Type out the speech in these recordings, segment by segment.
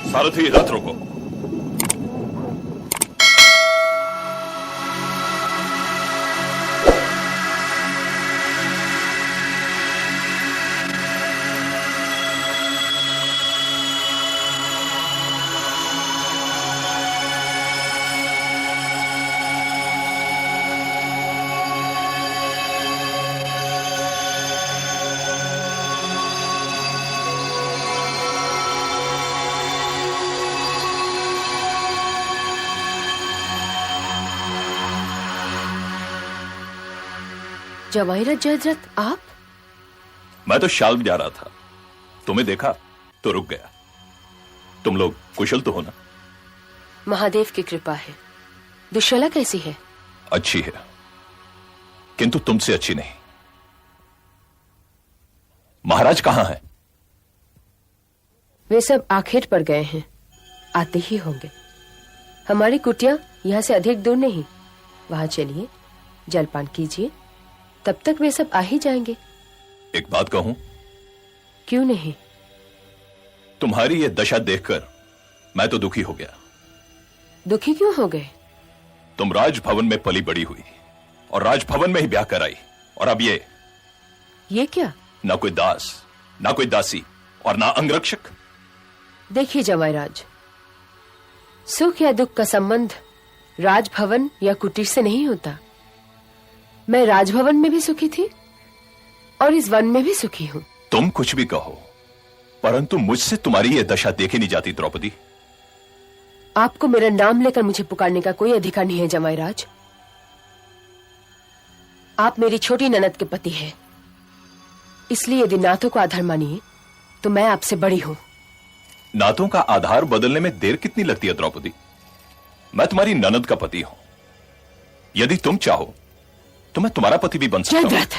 सारथी, रथ रोको। जवाईरथ जयद्रथ, आप? मैं तो शाल्व जा रहा था, तुम्हें देखा तो रुक गया। तुम लोग कुशल तो हो ना? महादेव की कृपा है। दुश्शला कैसी है? अच्छी है, किंतु तुमसे अच्छी नहीं। महाराज कहां हैं? वे सब आखेट पर गए हैं, आते ही होंगे। हमारी कुटिया यहां से अधिक दूर नहीं, वहां चलिए, जलपान कीजिए, तब तक वे सब आ ही जाएंगे। एक बात कहूं? क्यों नहीं? तुम्हारी ये दशा देखकर मैं तो दुखी हो गया। दुखी क्यों हो गए? तुम राजभवन में पली बड़ी हुई और राजभवन में ही ब्याह कराई, और अब ये क्या? ना कोई दास, ना कोई दासी और ना अंगरक्षक। देखिए जवाईराज, सुख या दुख का संबंध राजभवन या कुटीर से नहीं होता। मैं राजभवन में भी सुखी थी और इस वन में भी सुखी हूं। तुम कुछ भी कहो, परंतु मुझसे तुम्हारी यह दशा देखी नहीं जाती द्रौपदी। आपको मेरा नाम लेकर मुझे पुकारने का कोई अधिकार नहीं है जवाईराज। आप मेरी छोटी ननद के पति हैं, इसलिए यदि नातों को आधार मानिए तो मैं आपसे बड़ी हूं। नातों का आधार बदलने में देर कितनी लगती है द्रौपदी? मैं तुम्हारी ननद का पति हूं। यदि तुम चाहो तो मैं तुम्हारा पति भी बन सकता हूं। जयद्रथ,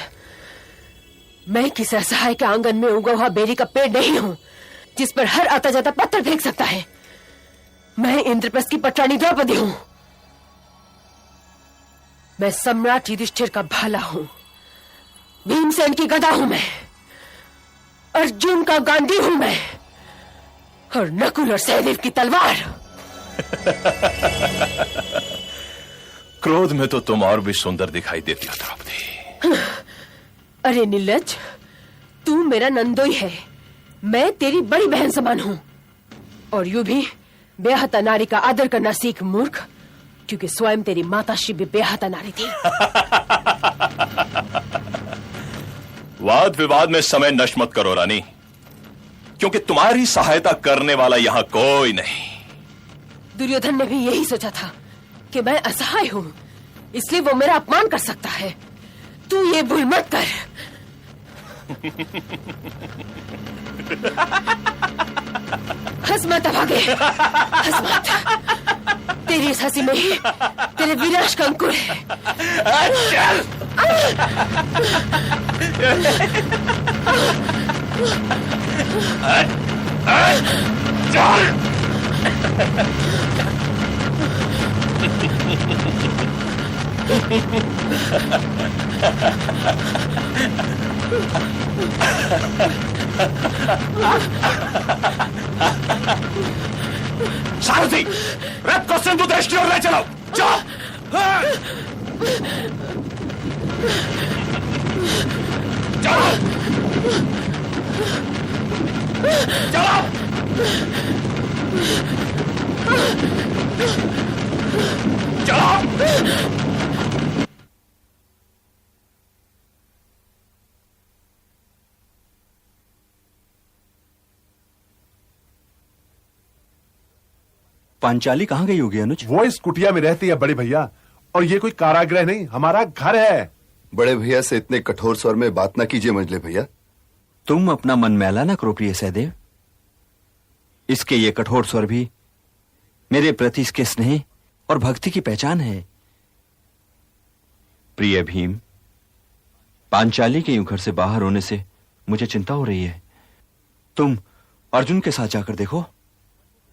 मैं किसी असहाय के आंगन में उगा हुआ बेरी का पेड़ नहीं हूं, जिस पर हर आता जाता पत्थर फेंक सकता है। मैं इंद्रप्रस्थ की पटरानी द्रौपदी हूं। मैं सम्राट युधिष्ठिर का भाला हूं, भीमसेन की गदा हूं मैं, अर्जुन का गांधी हूं मैं, और नकुल और सहदेव की तलवार। क्रोध में तो तुम और भी सुंदर दिखाई देती हो द्रौपदी। अरे निर्लज्ज, तू मेरा नंदोई है, मैं तेरी बड़ी बहन समान हूं, और यूं भी बेहता नारी का आदर करना सीख मूर्ख, क्योंकि स्वयं तेरी माताश्री भी बेहता नारी थी। वाद विवाद में समय नष्ट मत करो रानी, क्योंकि तुम्हारी सहायता करने वाला यहां कोई नहीं। दुर्योधन ने भी यही सोचा था कि मैं असहाय हूं, इसलिए वो मेरा अपमान कर सकता है। तू ये भूल मत कर। हंस मत अभागे, हंस मत। तेरी इस हंसी में ही तेरे विनाश का अंकुर है। चल। चल। सारथी, रथ को सिंधु देश की ओर ले चलो। जाओ। चलो। चलो। चलो। पांचाली कहाँ गई होगी अनुज? वो इस कुटिया में रहती है बड़े भैया, और ये कोई कारागृह नहीं, हमारा घर है। बड़े भैया से इतने कठोर स्वर में बात ना कीजिए मंजले भैया। तुम अपना मन मैला ना करो प्रिय सहदेव। इसके ये कठोर स्वर भी मेरे प्रति इसके स्नेह और भक्ति की पहचान है। प्रिय भीम, पांचाली के यूं घर से बाहर होने से मुझे चिंता हो रही है। तुम अर्जुन के साथ जाकर देखो,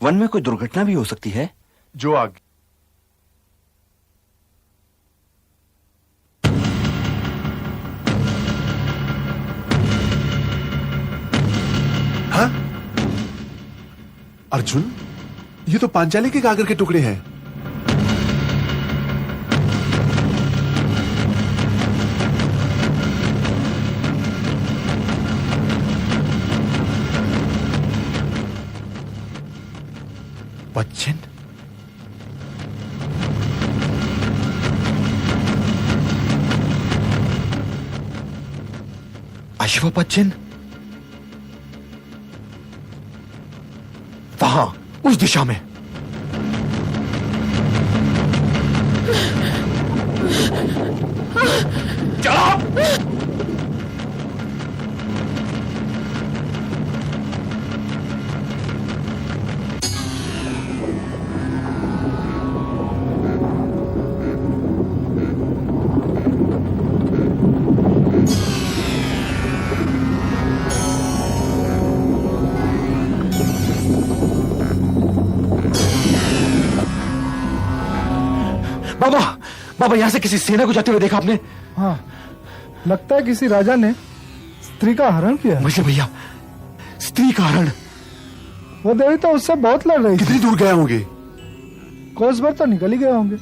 वन में कोई दुर्घटना भी हो सकती है। जो आगे। हाँ? अर्जुन? ये तो पांचाली के गागर के टुकड़े हैं। बच्चन, अश्व बच्चन, वहां उस दिशा में। बाबा, बाबा, यहां से किसी सेना को जाते हुए देखा आपने? हाँ, लगता है किसी राजा ने स्त्री का हरण किया। मुझे भैया, स्त्री का हरण। वो देवी तो उससे बहुत लड़ रही थी। कितनी दूर गए होंगे? कोस भर तो निकल ही गए होंगे।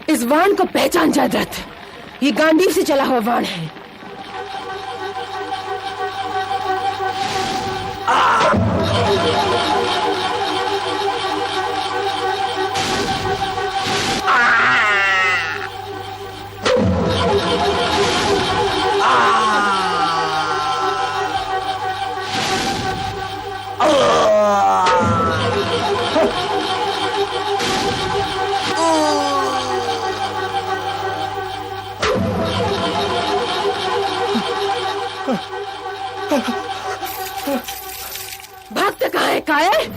इस वाण को पहचान जयद्रथ, ये गांडीव से चला हुआ वाण है। भागते कहाँ है कायर?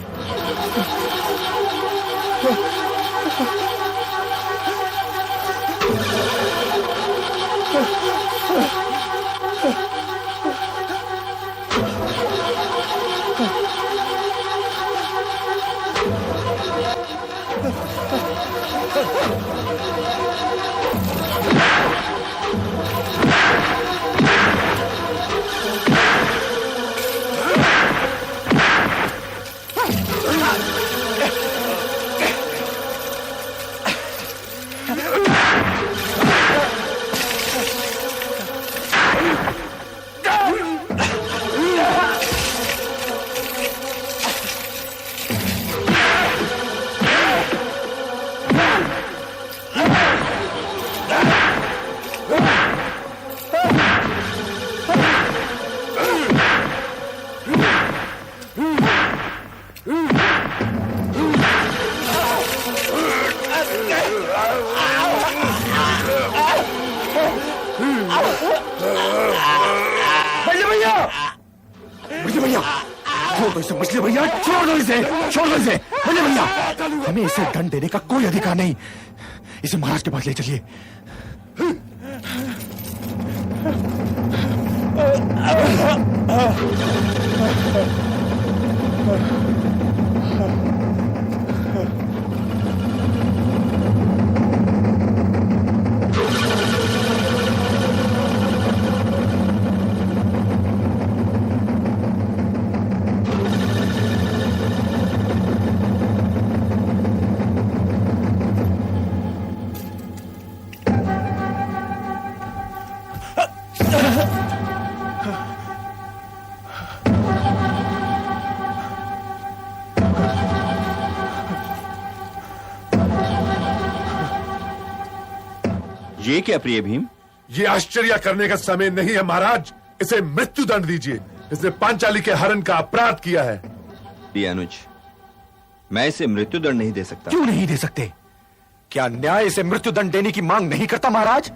मछली भैया, छोड़ दो इसे, छोड़ दो इसे। मछली भैया, हमें इसे दंड देने का कोई अधिकार नहीं। इसे महाराज के पास ले चलिए। ये क्या प्रिय भीम? ये आश्चर्य करने का समय नहीं है महाराज। इसे मृत्यु दंड दीजिए। इसने पांचाली के हरण का अपराध किया है। प्रिय अनुज, मैं इसे मृत्यु दंड नहीं दे सकता। क्यों नहीं दे सकते? क्या न्याय इसे मृत्यु दंड देने की मांग नहीं करता महाराज?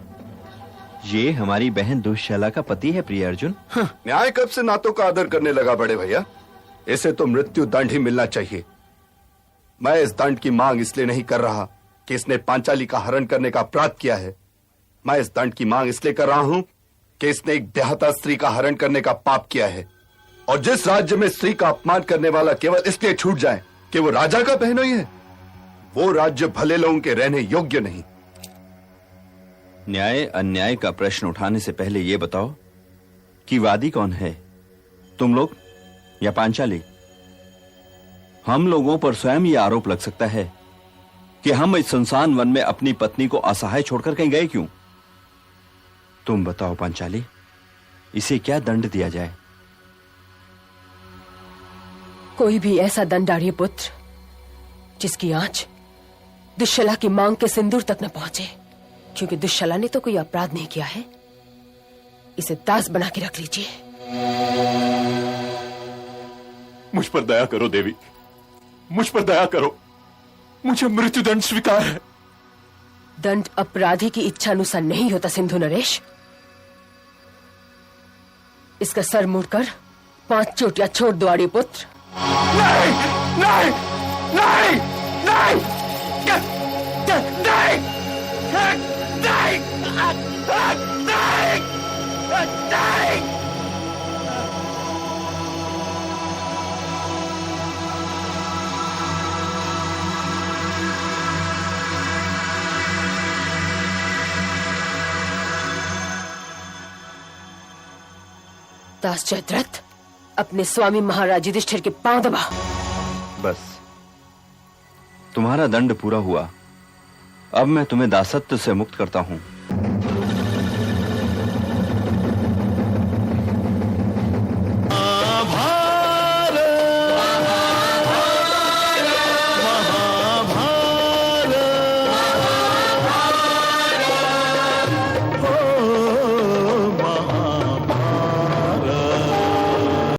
ये हमारी बहन दुष्यला का पति है प्रिय अर्जुन। न्याय कब से नातों का आदर करने लगा बड़े भैया? इसे तो मृत्यु दंड ही मिलना चाहिए। मैं इस दंड की मांग इसलिए नहीं कर रहा कि इसने पांचाली का हरण करने का अपराध किया है। मैं इस दंड की मांग इसलिए कर रहा हूं कि इसने एक ब्याहता स्त्री का हरण करने का पाप किया है, और जिस राज्य में स्त्री का अपमान करने वाला केवल इसलिए छूट जाए कि वो राजा का बहनोई है, वो राज्य भले लोगों के रहने योग्य नहीं। न्याय अन्याय का प्रश्न उठाने से पहले यह बताओ कि वादी कौन है, तुम लोग या पांचाली? हम लोगों पर स्वयं यह आरोप लग सकता है कि हम इस सुनसान वन में अपनी पत्नी को असहाय छोड़कर कहीं गए क्यों? तुम बताओ पांचाली, इसे क्या दंड दिया जाए? कोई भी ऐसा दंड आर्य पुत्र जिसकी आंच दुश्शला की मांग के सिंदूर तक न पहुंचे, क्योंकि दुश्शला ने तो कोई अपराध नहीं किया है। इसे दास बना के रख लीजिए। मुझ पर दया करो देवी, मुझ पर दया करो। मुझे मृत्युदंड स्वीकार है। दंड अपराधी की इच्छा अनुसार नहीं होता सिंधु नरेश। इसका सर मुड़कर 5 चोटियां छोड़ दो आर्य पुत्र। नहीं नहीं नहीं नहीं दास जयद्रथ, अपने स्वामी महाराज युधिष्ठिर के पांव दबा। बस, तुम्हारा दंड पूरा हुआ। अब मैं तुम्हें दासत्व से मुक्त करता हूं।